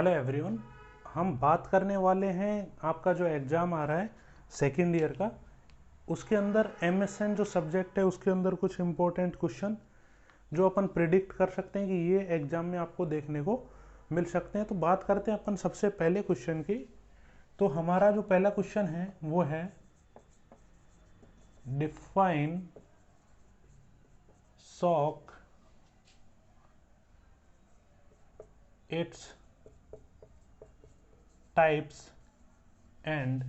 Hello everyone, हम बात करने वाले हैं आपका जो एग्ज़ाम आ रहा है सेकेंड ईयर का, उसके अंदर एमएसएन जो सब्जेक्ट है उसके अंदर कुछ इम्पोर्टेंट क्वेश्चन जो अपन प्रिडिक्ट कर सकते हैं कि ये एग्ज़ाम में आपको देखने को मिल सकते हैं। तो बात करते हैं अपन सबसे पहले क्वेश्चन की। तो हमारा जो पहला क्वेश्चन है वो है define sock its types and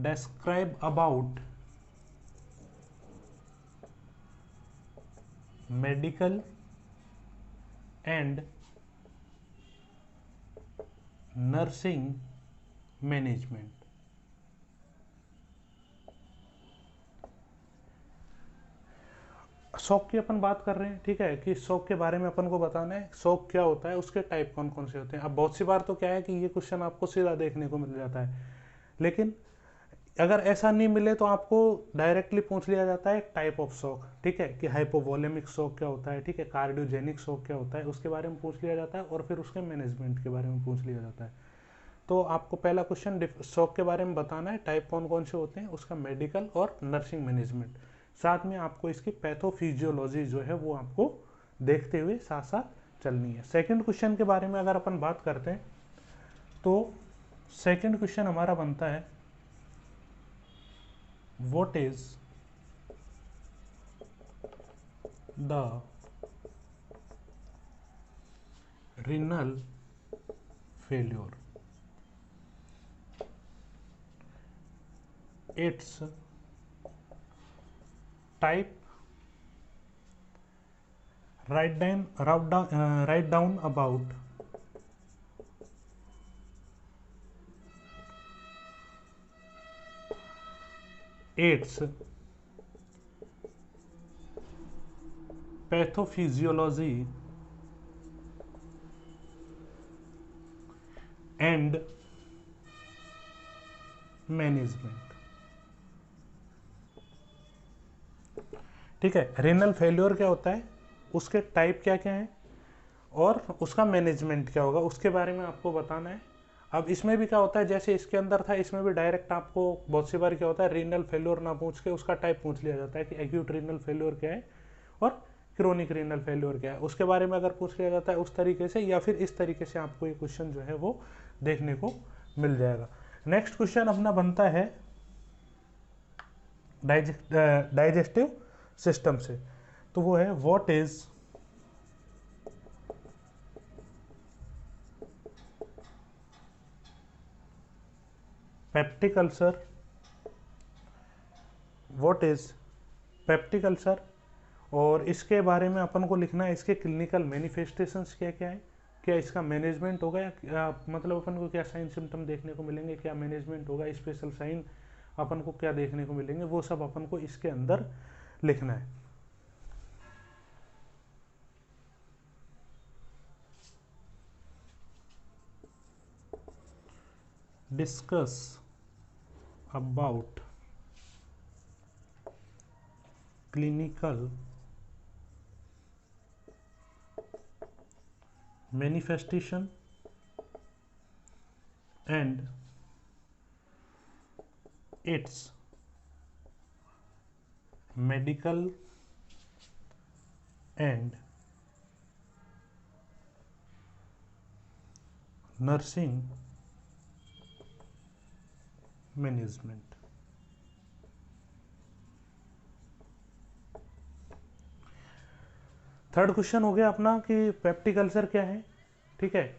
describe about medical and nursing management। शौक की अपन बात कर रहे हैं, ठीक है, कि शौक के बारे में अपन को बताना है शौक क्या होता है, उसके टाइप कौन कौन से होते हैं। अब बहुत सी बार तो क्या है कि ये क्वेश्चन आपको सीधा देखने को मिल जाता है, लेकिन अगर ऐसा नहीं मिले तो आपको डायरेक्टली पूछ लिया जाता है टाइप ऑफ शॉक, ठीक है, कि हाइपोवोलेमिक शॉक क्या होता है, ठीक है, कार्डियोजेनिक शॉक क्या होता है, उसके बारे में पूछ लिया जाता है, और फिर उसके मैनेजमेंट के बारे में पूछ लिया जाता है। तो आपको पहला क्वेश्चन शॉक के बारे में बताना है, टाइप कौन कौन से होते हैं, उसका मेडिकल और नर्सिंग मैनेजमेंट, साथ में आपको इसकी पैथोफिजियोलॉजी जो है वो आपको देखते हुए साथ साथ चलनी है। सेकेंड क्वेश्चन के बारे में अगर अपन बात करते हैं तो सेकेंड क्वेश्चन हमारा बनता है what is the renal failure, its type, write down about its pathophysiology and management. ठीक है, रेनल फेल्योर क्या होता है, उसके टाइप क्या क्या हैं और उसका मैनेजमेंट क्या होगा, उसके बारे में आपको बताना है। अब इसमें भी क्या होता है, जैसे इसके अंदर था, इसमें भी डायरेक्ट आपको बहुत सी बार क्या होता है, रीनल फेल्योर ना पूछ के उसका टाइप पूछ लिया जाता है कि एक्यूट रीनल फेल्योर क्या है और क्रोनिक रीनल फेल्योर क्या है। उसके बारे में अगर पूछ लिया जाता है उस तरीके से या फिर इस तरीके से आपको ये क्वेश्चन जो है वो देखने को मिल जाएगा। नेक्स्ट क्वेश्चन अपना बनता है डाइजेस्टिव सिस्टम से। तो वो है what is peptic ulcer, what is peptic ulcer, और इसके बारे में अपन को लिखना है इसके क्लिनिकल मैनिफेस्टेशंस क्या क्या है, क्या इसका मैनेजमेंट होगा या मतलब अपन को क्या साइन सिम्टम देखने को मिलेंगे, क्या मैनेजमेंट होगा, स्पेशल साइन अपन को क्या देखने को मिलेंगे, वो सब अपन को इसके अंदर लिखना है। Discuss about clinical manifestation and its medical and nursing management। Third question हो गया अपना कि पेप्टिक अल्सर क्या है, ठीक है,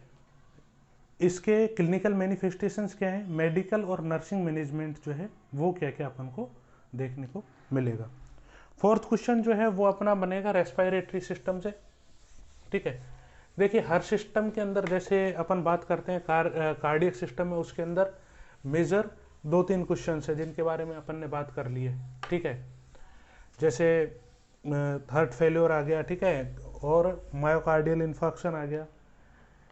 इसके क्लिनिकल मैनिफेस्टेशंस क्या है, मेडिकल और नर्सिंग मैनेजमेंट जो है वो क्या क्या अपन को देखने को मिलेगा। फोर्थ क्वेश्चन जो है वो अपना बनेगा रेस्पिरेटरी सिस्टम से। ठीक है, देखिए हर सिस्टम के अंदर जैसे अपन बात करते हैं कार्डियक सिस्टम में, उसके अंदर मेजर 2-3 क्वेश्चन है जिनके बारे में अपन ने बात कर ली है। ठीक है, जैसे हार्ट फेल्योर आ गया, ठीक है, और मायोकार्डियल इन्फेक्शन आ गया,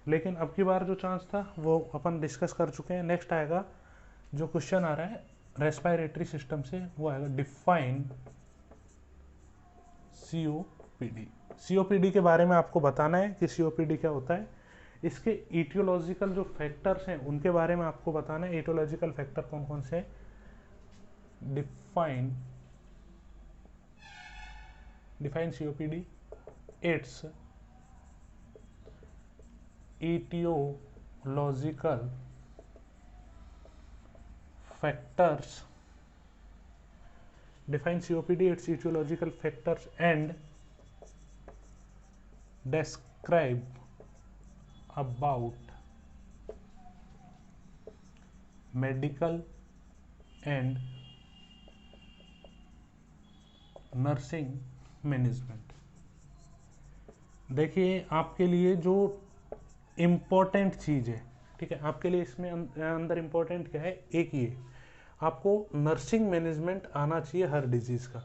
लेकिन अब की बार जो चांस था वो अपन डिस्कस कर चुके हैं। नेक्स्ट आएगा जो क्वेश्चन आ रहा है रेस्पिरेटरी सिस्टम से, वो आएगा डिफाइन CO सीओपीडी। सीओपीडी के बारे में आपको बताना है कि सीओपीडी क्या होता है, इसके ईटियोलॉजिकल जो फैक्टर्स हैं उनके बारे में आपको बताना है। ईटियोलॉजिकल फैक्टर कौन कौन से हैं? Define COPD, it's etiological factors, define COPD, its etiological factors, and describe about medical and nursing management. देखिए आपके लिए जो इम्पोर्टेंट चीज़ है, ठीक है, आपके लिए इसमें अंदर इम्पोर्टेंट क्या है, एक ये आपको नर्सिंग मैनेजमेंट आना चाहिए हर डिजीज़ का,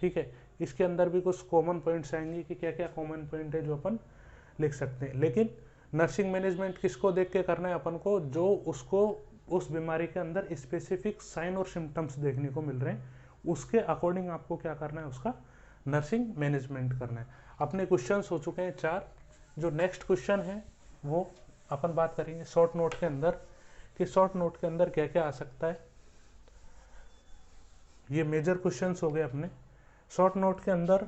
ठीक है। इसके अंदर भी कुछ कॉमन पॉइंट्स आएंगे कि क्या क्या कॉमन पॉइंट है जो अपन लिख सकते हैं, लेकिन नर्सिंग मैनेजमेंट किसको देख के करना है अपन को, जो उसको उस बीमारी के अंदर स्पेसिफिक साइन और सिम्टम्स देखने को मिल रहे हैं, उसके अकॉर्डिंग आपको क्या करना है, उसका नर्सिंग मैनेजमेंट करना है। अपने क्वेश्चंस हो चुके हैं 4। जो नेक्स्ट क्वेश्चन है वो अपन बात करेंगे शॉर्ट नोट के अंदर कि शॉर्ट नोट के अंदर क्या क्या आ सकता है। ये मेजर क्वेश्चंस हो गए अपने शॉर्ट नोट के अंदर।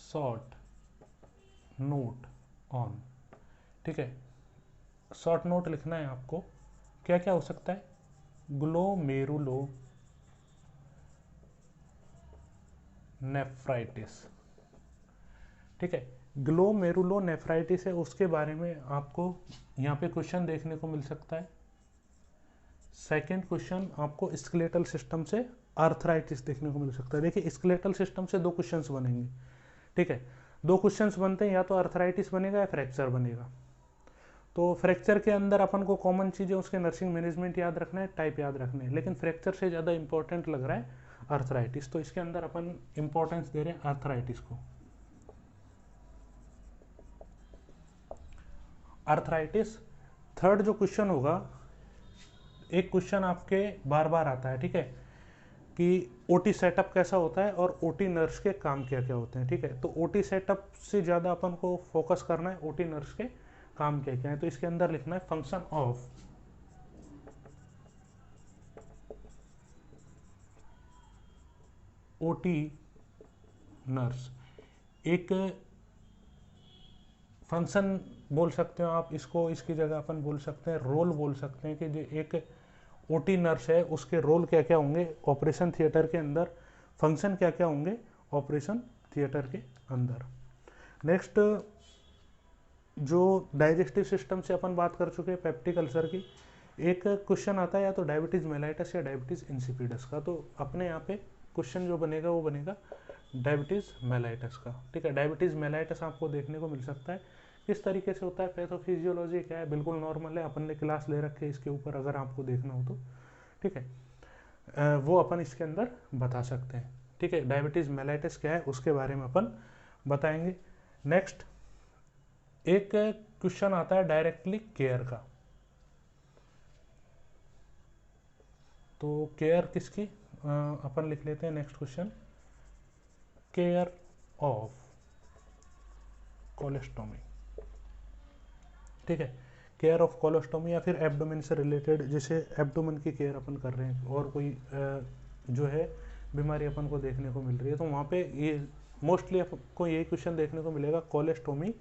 शॉर्ट नोट ऑन, ठीक है, शॉर्ट नोट लिखना है आपको। क्या क्या हो सकता है, ग्लोमेरुलो नेफ्राइटिस, ठीक है, ग्लोमेरुलो नेफ्राइटिस है, उसके बारे में आपको यहाँ पे क्वेश्चन देखने को मिल सकता है। सेकंड क्वेश्चन आपको स्केलेटल सिस्टम से आर्थराइटिस देखने को मिल सकता है। देखिए स्केलेटल सिस्टम से 2 क्वेश्चंस बनेंगे, ठीक है, 2 क्वेश्चंस बनते हैं, या तो आर्थराइटिस बनेगा या फ्रैक्चर बनेगा। तो फ्रैक्चर के अंदर अपन को कॉमन चीज़ें उसके नर्सिंग मैनेजमेंट याद रखना है, टाइप याद रखना है, लेकिन फ्रैक्चर से ज़्यादा इंपॉर्टेंट लग रहा है आर्थराइटिस, तो इसके अंदर अपन इंपॉर्टेंस दे रहे हैं आर्थराइटिस को। आर्थराइटिस। थर्ड जो क्वेश्चन होगा, एक क्वेश्चन आपके बार बार आता है, ठीक है, कि ओटी सेटअप कैसा होता है और ओटी नर्स के काम क्या क्या होते हैं, ठीक है। तो ओटी सेटअप से ज़्यादा अपन को फोकस करना है ओटी नर्स के काम क्या क्या है। तो इसके अंदर लिखना है फंक्शन ऑफ ओटी नर्स। एक फंक्शन बोल सकते हो आप इसको, इसकी जगह अपन बोल सकते हैं रोल बोल सकते हैं कि जो एक ओटी नर्स है उसके रोल क्या क्या होंगे ऑपरेशन थिएटर के अंदर, फंक्शन क्या क्या होंगे ऑपरेशन थिएटर के अंदर। नेक्स्ट जो डाइजेस्टिव सिस्टम से अपन बात कर चुके हैं पेप्टिक अल्सर की, एक क्वेश्चन आता है या तो डायबिटीज़ मेलाइटस या डायबिटीज़ इंसिपिडस का। तो अपने यहाँ पे क्वेश्चन जो बनेगा वो बनेगा डायबिटीज़ मेलाइटस का, ठीक है। डायबिटीज़ मेलाइटस आपको देखने को मिल सकता है, किस तरीके से होता है, पैथोफिजियोलॉजी क्या है, बिल्कुल नॉर्मल है, अपन ने क्लास ले रखे इसके ऊपर, अगर आपको देखना हो तो, ठीक है, वो अपन इसके अंदर बता सकते हैं, ठीक है। डायबिटीज़ मेलाइटस क्या है उसके बारे में अपन बताएंगे। नेक्स्ट एक क्वेश्चन आता है डायरेक्टली केयर का। तो केयर किसकी, अपन लिख लेते हैं नेक्स्ट क्वेश्चन, केयर ऑफ कोलेस्टोमी, ठीक है, केयर ऑफ कोलेस्टोमी, या फिर एब्डोमेन से रिलेटेड, जैसे एब्डोमेन की केयर अपन कर रहे हैं और कोई जो है बीमारी अपन को देखने को मिल रही है, तो वहाँ पे ये मोस्टली आपको यही क्वेश्चन देखने को मिलेगा, कोलेस्टोमी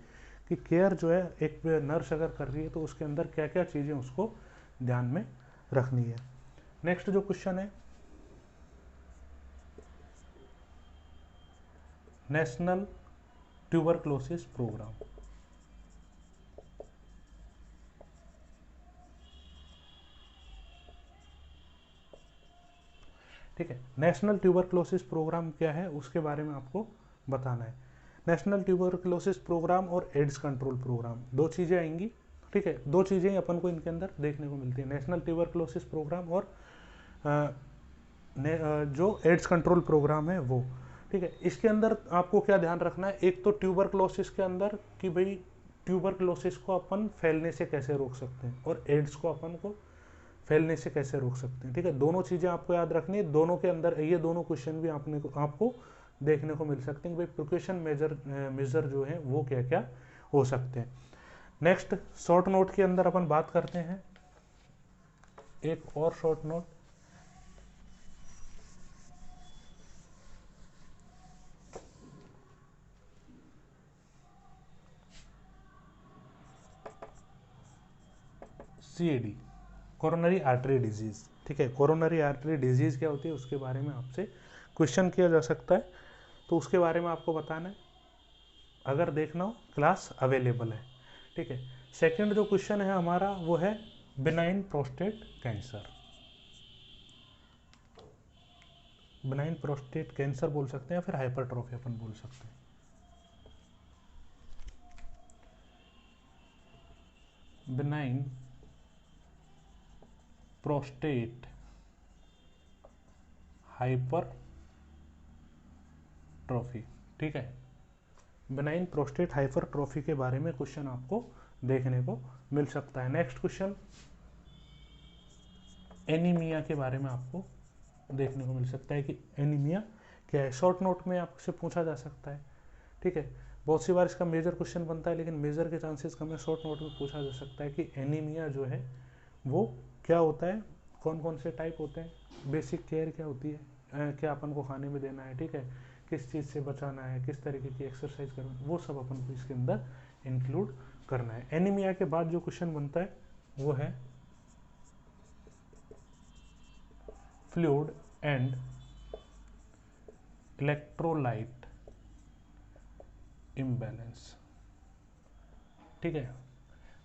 की केयर जो है एक नर्स अगर कर रही है तो उसके अंदर क्या क्या चीज़ें उसको ध्यान में रखनी है। नेक्स्ट जो क्वेश्चन है, नेशनल ट्यूबरक्लोसिस प्रोग्राम, ठीक है। नेशनल ट्यूबरक्लोसिस प्रोग्राम क्या है उसके बारे में आपको बताना है। नेशनल ट्यूबरक्लोसिस प्रोग्राम और एड्स कंट्रोल प्रोग्राम, 2 चीज़ें आएंगी, ठीक है, 2 चीज़ें अपन को इनके अंदर देखने को मिलती है, नेशनल ट्यूबरक्लोसिस प्रोग्राम और जो एड्स कंट्रोल प्रोग्राम है वो, ठीक है। इसके अंदर आपको क्या ध्यान रखना है, एक तो ट्यूबरक्लोसिस के अंदर कि भाई ट्यूबरक्लोसिस को अपन फैलने से कैसे रोक सकते हैं और एड्स को अपन को फैलने से कैसे रोक सकते हैं। ठीक है, दोनों चीज़ें आपको याद रखनी है, दोनों के अंदर ये दोनों क्वेश्चन भी आपको देखने को मिल सकते हैं कि भाई प्रिकॉशन मेजर जो है वो क्या क्या हो सकते हैं। नेक्स्ट शॉर्ट नोट के अंदर अपन बात करते हैं एक और short note, CAD, coronary artery disease. ठीक है, कोरोनरी आर्टरी डिजीज क्या होती है उसके बारे में आपसे क्वेश्चन किया जा सकता है, तो उसके बारे में आपको बताना है, अगर देखना हो क्लास अवेलेबल है। ठीक है, सेकंड जो क्वेश्चन है हमारा वो है benign prostate cancer. Benign prostate cancer बोल सकते हैं या फिर हाइपरट्रोफी अपन बोल सकते हैं। Benign prostate hypertrophy. ठीक है, बिनाइन प्रोस्टेट हाइपरट्रोफी के बारे में क्वेश्चन आपको देखने को मिल सकता है। नेक्स्ट क्वेश्चन एनीमिया के बारे में आपको देखने को मिल सकता है कि एनीमिया क्या है, शॉर्ट नोट में आपसे पूछा जा सकता है। ठीक है, बहुत सी बार इसका मेजर क्वेश्चन बनता है लेकिन मेजर के चांसेस कम है, शॉर्ट नोट में पूछा जा सकता है कि एनीमिया जो है वो क्या होता है, कौन कौन से टाइप होते हैं, बेसिक केयर क्या होती है, क्या अपन को खाने में देना है, ठीक है, किस चीज़ से बचाना है, किस तरीके की एक्सरसाइज करना है, वो सब अपन को इसके अंदर इंक्लूड करना है। एनीमिया के बाद जो क्वेश्चन बनता है वो है फ्लूइड एंड इलेक्ट्रोलाइट इम्बैलेंस। ठीक है,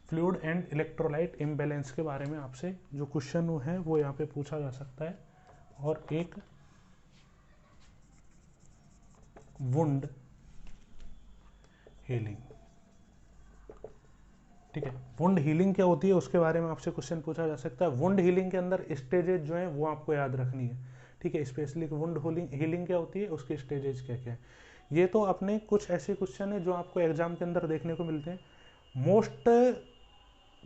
फ्लूइड एंड इलेक्ट्रोलाइट इम्बैलेंस के बारे में आपसे जो क्वेश्चन है वो यहाँ पे पूछा जा सकता है। और एक वुंड हीलिंग। ठीक है, वुंड हीलिंग क्या होती है उसके बारे में आपसे क्वेश्चन पूछा जा सकता है। वुंड हीलिंग के अंदर स्टेजेज जो है वो आपको याद रखनी है। ठीक है, स्पेशली वुंड हीलिंग क्या होती है, उसके स्टेजेज क्या क्या है, ये तो अपने कुछ ऐसे क्वेश्चन है जो आपको एग्जाम के अंदर देखने को मिलते हैं। मोस्ट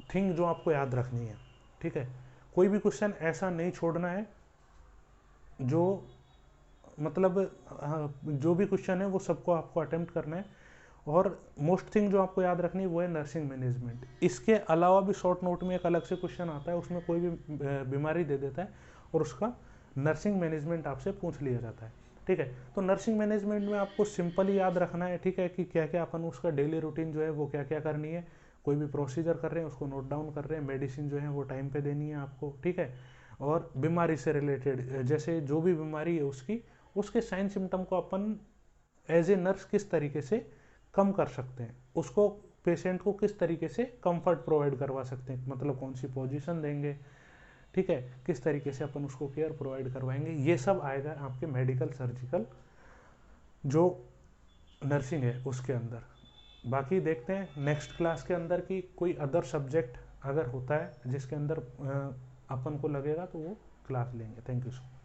थिंग जो आपको याद रखनी है, ठीक है, कोई भी क्वेश्चन ऐसा नहीं छोड़ना है जो मतलब जो भी क्वेश्चन है वो सबको आपको अटेम्प्ट करना है। और मोस्ट थिंग जो आपको याद रखनी है वो है नर्सिंग मैनेजमेंट। इसके अलावा भी शॉर्ट नोट में एक अलग से क्वेश्चन आता है, उसमें कोई भी बीमारी दे देता है और उसका नर्सिंग मैनेजमेंट आपसे पूछ लिया जाता है। ठीक है, तो नर्सिंग मैनेजमेंट में आपको सिंपली याद रखना है, ठीक है, कि क्या क्या अपन उसका डेली रूटीन जो है वो क्या क्या करनी है, कोई भी प्रोसीजर कर रहे हैं उसको नोट डाउन कर रहे हैं, मेडिसिन जो है वो टाइम पे देनी है आपको। ठीक है, और बीमारी से रिलेटेड जैसे जो भी बीमारी है उसके साइन सिम्टम को अपन एज ए नर्स किस तरीके से कम कर सकते हैं, उसको पेशेंट को किस तरीके से कंफर्ट प्रोवाइड करवा सकते हैं, मतलब कौन सी पोजीशन देंगे, ठीक है, किस तरीके से अपन उसको केयर प्रोवाइड करवाएंगे, ये सब आएगा आपके मेडिकल सर्जिकल जो नर्सिंग है उसके अंदर। बाकी देखते हैं नेक्स्ट क्लास के अंदर कि कोई अदर सब्जेक्ट अगर होता है जिसके अंदर अपन को लगेगा तो वो क्लास लेंगे। Thank you so much.